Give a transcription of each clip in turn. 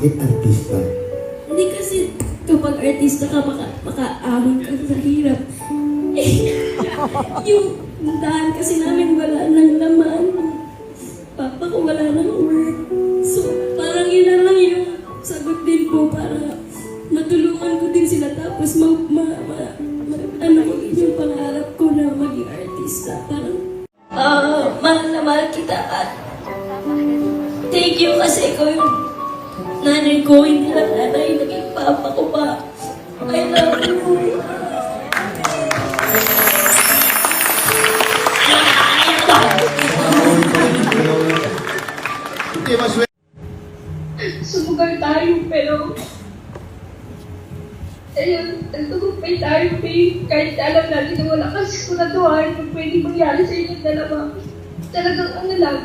Bakit artista? Hindi kasi kapag artista ka, makaahon ka sa hirap. Yung daan kasi namin wala ng laman. Papa ko wala ng work. So parang yun na lang yung sagot din ko para matulungan ko din sila. Tapos ano ko din yung pangarap ko na maging artista. Parang mahal na mahal kita at thank you kasi ikaw yung nanay ko, hindi lang nanay, naging papa ko pa. I love you. Sumugal tayo, pero ayun, nagtagumpay tayo, babe. Kahit alam natin na wala kasi siguraduhan kung pwede mangyari sa inyong dalawa. Talagang ano lang,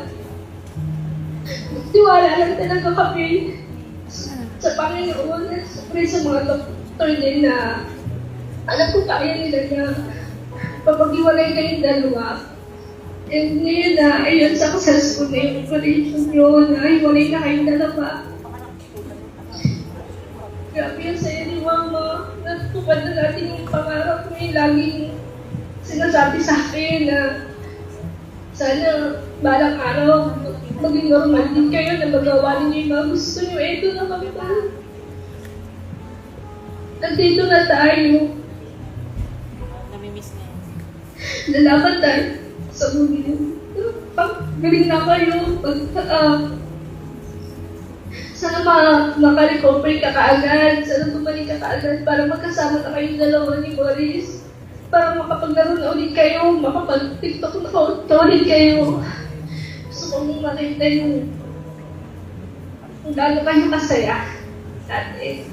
tiwala lang talaga kami sa Panginoon at sa mga doktor din na alam ko kaya nila na papag-iwalay kayong dalawa. And ngayon na, ayun, successful na yung operation nyo, na hiwalay na kayong dalawa. Grabe yan sa'yo ni Mama. Natupad na natin yung pangarap mo yung laging sinasabi sa akin na sana balang araw maging normal din kayo na magawa ninyo yung mga gusto nyo. Eto na kami ba? Nandito na tayo. Namimiss na yun. Lalaban tayo sa mundo. Galing na kayo. Sana makarecover ka kaagad. Sana bumalik ka kaagad para magkasama na kayong dalawa ni Boris. Para makapaglaro na ulit kayo, makapag-tiktok na ulit kayo. Gusto kong makita yung kung gaano kayo masaya. Dati.